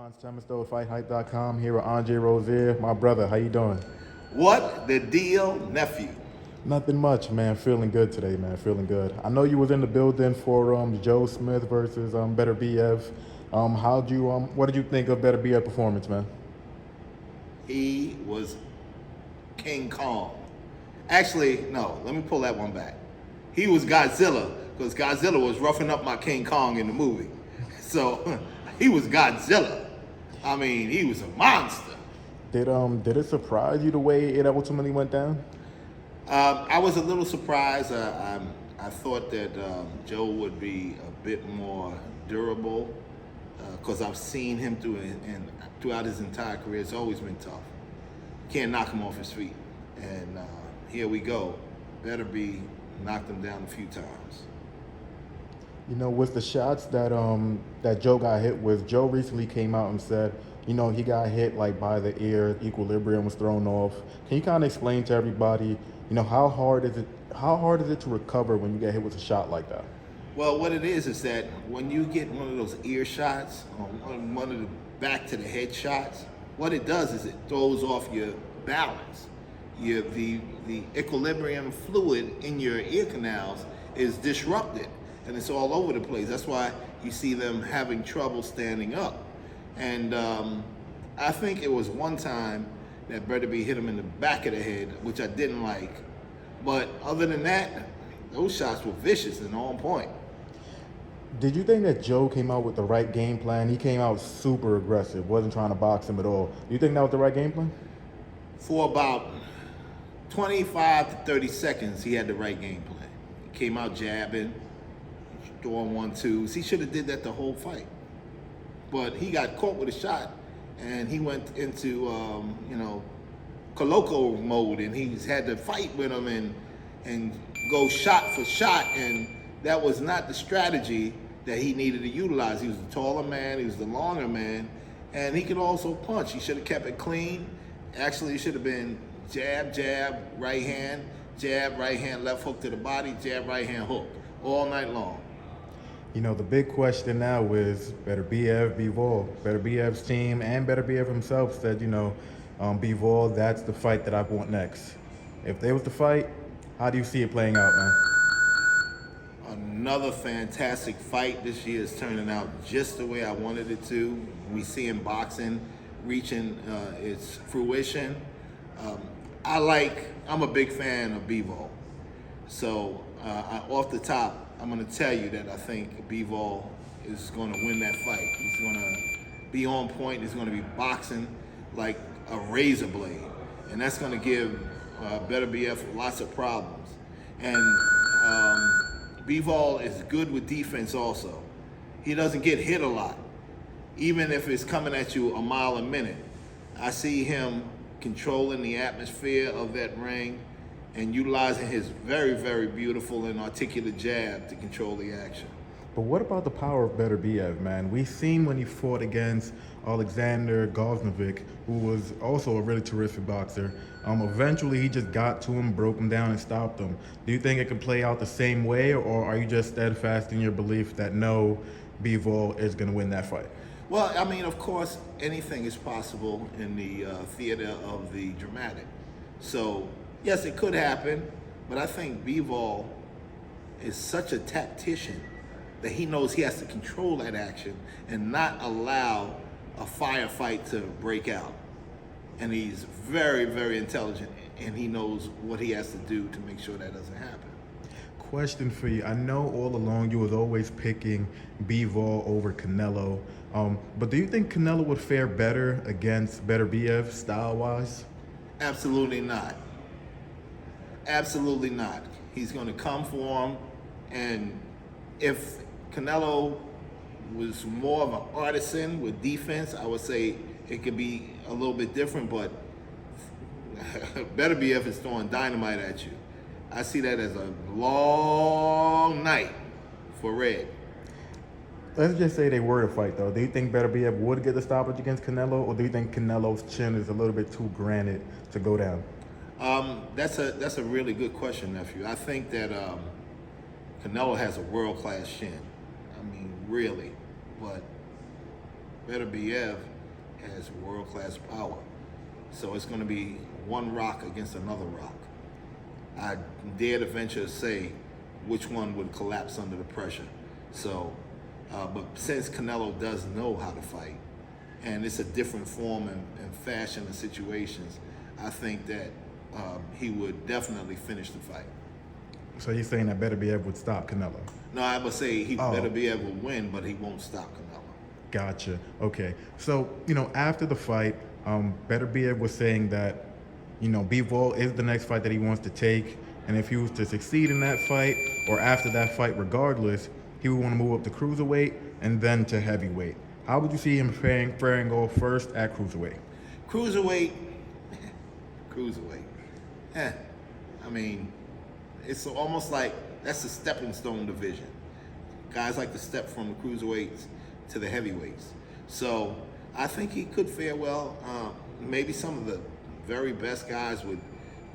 Hans Thomastow, FightHype.com, here with Andre Rozier. My brother, how you doing? What the deal, nephew? Nothing much, man. Feeling good today, man. Feeling good. I know you was in the building for Joe Smith versus Beterbiev. What did you think of Beterbiev performance, man? He was King Kong. Actually, no, let me pull that one back. He was Godzilla, because Godzilla was roughing up my King Kong in the movie. So he was Godzilla. I mean, he was a monster. Did it surprise you the way it ultimately went down? I was a little surprised. I thought that Joe would be a bit more durable, because I've seen him throughout his entire career. It's always been tough. Can't knock him off his feet. And here we go. Beterbiev knocked him down a few times. You know, with the shots that Joe got hit with, Joe recently came out and said, you know, he got hit like by the ear, equilibrium was thrown off. Can you kind of explain to everybody, you know, how hard is it to recover when you get hit with a shot like that? Well, what it is that when you get one of those ear shots, or one of the back to the head shots, what it does is it throws off your balance. The equilibrium fluid in your ear canals is disrupted, and it's all over the place. That's why you see them having trouble standing up. And I think it was one time that Beterbiev hit him in the back of the head, which I didn't like. But other than that, those shots were vicious and on point. Did you think that Joe came out with the right game plan? He came out super aggressive, wasn't trying to box him at all. Do you think that was the right game plan? For about 25 to 30 seconds, he had the right game plan. He came out jabbing, throwing 1-2s. He should have did that the whole fight. But he got caught with a shot, and he went into, Coloco mode, and he's had to fight with him and go shot for shot, and that was not the strategy that he needed to utilize. He was the taller man, he was the longer man, and he could also punch. He should have kept it clean. Actually, it should have been jab, jab, right hand, left hook to the body, jab, right hand hook, all night long. You know, the big question now is Beterbiev, Bivol. Beterbiev's team and Beterbiev himself said, you know, Bivol, that's the fight that I want next. If they was to fight, how do you see it playing out, man? Another fantastic fight. This year is turning out just the way I wanted it to. We see in boxing reaching its fruition. I'm a big fan of Bivol. So off the top, I'm going to tell you that I think Bivol is going to win that fight. He's going to be on point. He's going to be boxing like a razor blade. And that's going to give Beterbiev lots of problems. And Bivol is good with defense also. He doesn't get hit a lot, even if it's coming at you a mile a minute. I see him controlling the atmosphere of that ring and utilizing his very, very beautiful and articulate jab to control the action. But what about the power of Beterbiev, man? We seen when he fought against Alexander Gosnovic, who was also a really terrific boxer. Eventually, he just got to him, broke him down, and stopped him. Do you think it could play out the same way, or are you just steadfast in your belief that no, Bivol is going to win that fight? Well, I mean, of course, anything is possible in the theater of the dramatic. So, yes, it could happen, but I think Bivol is such a tactician that he knows he has to control that action and not allow a firefight to break out. And he's very, very intelligent, and he knows what he has to do to make sure that doesn't happen. Question for you. I know all along you was always picking Bivol over Canelo, but do you think Canelo would fare better against Beterbiev style-wise? Absolutely not. Absolutely not. He's going to come for him, and if Canelo was more of an artisan with defense, I would say it could be a little bit different, but Beterbiev is throwing dynamite at you. I see that as a long night for Red. Let's just say they were to fight, though. Do you think Beterbiev would get the stoppage against Canelo, or do you think Canelo's chin is a little bit too granite to go down? That's a really good question, nephew. I think that Canelo has a world-class chin. I mean, really. But Beterbiev has world-class power. So it's going to be one rock against another rock. I dare to venture to say which one would collapse under the pressure. So, but since Canelo does know how to fight, and it's a different form and fashion of situations, I think that he would definitely finish the fight. So you're saying that Beterbiev would stop Canelo? No, I would say Beterbiev will win, but he won't stop Canelo. Gotcha. Okay. So, after the fight, Beterbiev was saying that, Bivol is the next fight that he wants to take. And if he was to succeed in that fight, or after that fight regardless, he would want to move up to cruiserweight and then to heavyweight. How would you see him faring go first at cruiserweight? Cruiserweight. I mean, it's almost like that's a stepping stone division. Guys like to step from the cruiserweights to the heavyweights. So I think he could fare well. Maybe some of the very best guys would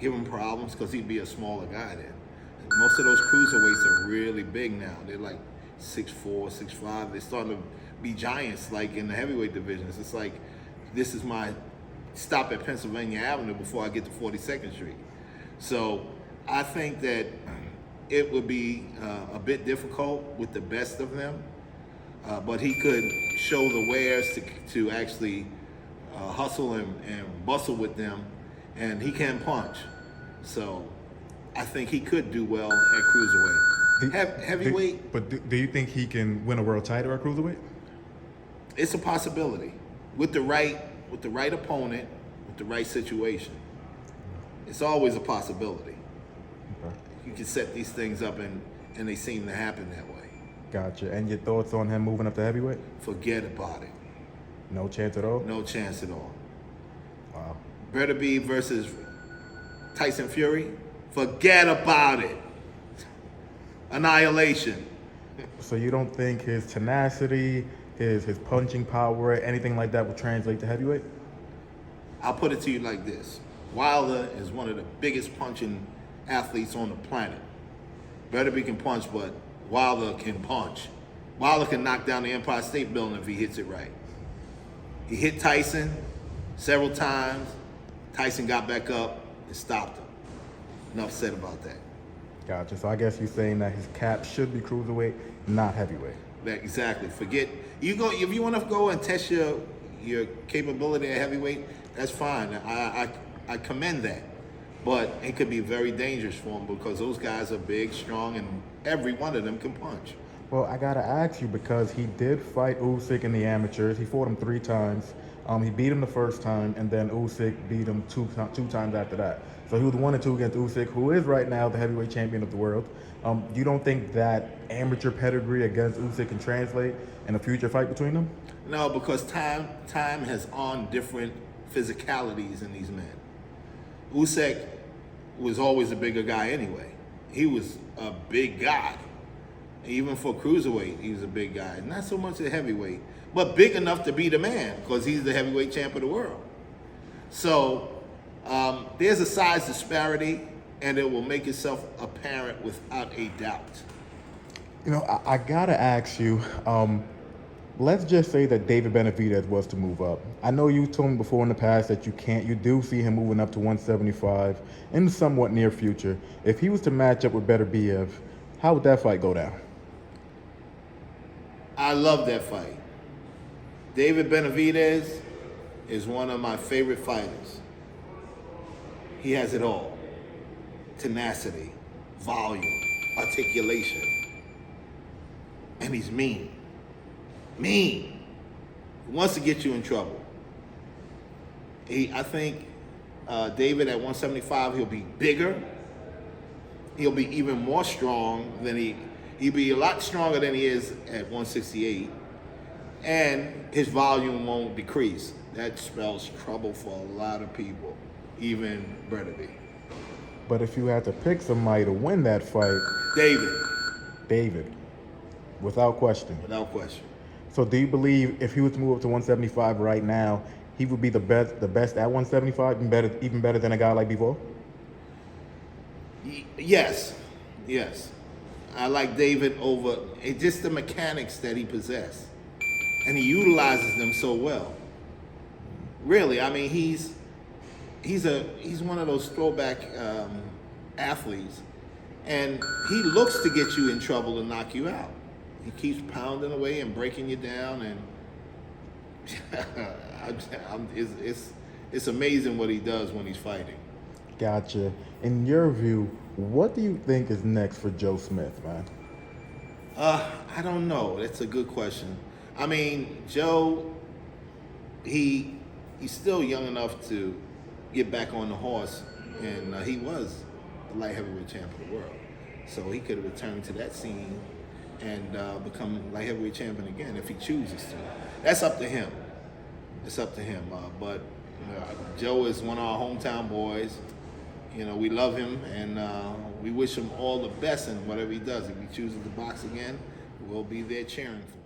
give him problems because he'd be a smaller guy then. And most of those cruiserweights are really big now. They're like 6'4", 6'5". They're starting to be giants like in the heavyweight divisions. It's like, this is my stop at Pennsylvania Avenue before I get to 42nd Street. So I think that it would be a bit difficult with the best of them, but he could show the wares to actually hustle and bustle with them, and he can punch. So I think he could do well at cruiserweight. Heavyweight. But do you think he can win a world title at cruiserweight? It's a possibility with the right opponent, with the right situation. It's always a possibility. Okay. You can set these things up and they seem to happen that way. Gotcha. And your thoughts on him moving up to heavyweight? Forget about it. No chance at all? No chance at all. Wow. Beterbiev versus Tyson Fury? Forget about it. Annihilation. So you don't think his tenacity, his punching power, anything like that will translate to heavyweight? I'll put it to you like this. Wilder is one of the biggest punching athletes on the planet. Beterbiev can punch, but Wilder can punch. Wilder can knock down the Empire State Building if he hits it right. He hit Tyson several times. Tyson got back up and stopped him. Enough said about that. Gotcha. So I guess you're saying that his cap should be cruiserweight, not heavyweight. Exactly. Forget you go if you want to go and test your capability at heavyweight. That's fine. I commend that, but it could be very dangerous for him because those guys are big, strong, and every one of them can punch. Well, I gotta ask you because he did fight Usyk in the amateurs. He fought him 3 times. He beat him the first time, and then Usyk beat him two times after that. So he was 1-2 against Usyk, who is right now the heavyweight champion of the world. You don't think that amateur pedigree against Usyk can translate in a future fight between them? No, because time has on different physicalities in these men. Usyk was always a bigger guy anyway. He was a big guy. Even for cruiserweight, he was a big guy. Not so much a heavyweight, but big enough to be the man because he's the heavyweight champ of the world. So there's a size disparity, and it will make itself apparent without a doubt. I gotta ask you, let's just say that David Benavidez was to move up. I know you told me before in the past that you do see him moving up to 175 in the somewhat near future. If he was to match up with Beterbiev, how would that fight go down? I love that fight. David Benavidez is one of my favorite fighters. He has it all. Tenacity, volume, articulation. And he's mean. Mean. He wants to get you in trouble. I think David at 175, he'll be bigger. He'll be even more strong than he'll be a lot stronger than he is at 168. And his volume won't decrease. That spells trouble for a lot of people, even Beterbiev. But if you had to pick somebody to win that fight, David, without question. Without question. So do you believe if he was to move up to 175 right now, he would be the best at 175, even better than a guy like Bivol? Yes. I like David over just the mechanics that he possessed. and he utilizes them so well. Really, I mean, he's one of those throwback athletes, and he looks to get you in trouble and knock you out. He keeps pounding away and breaking you down, and it's amazing what he does when he's fighting. Gotcha. In your view, what do you think is next for Joe Smith, man? I don't know. That's a good question. I mean, Joe, he's still young enough to get back on the horse, and he was the light heavyweight champ of the world. So he could have returned to that scene and become light heavyweight champion again if he chooses to. That's up to him. It's up to him. But Joe is one of our hometown boys. You know, we love him, and we wish him all the best in whatever he does. If he chooses to box again, we'll be there cheering for him.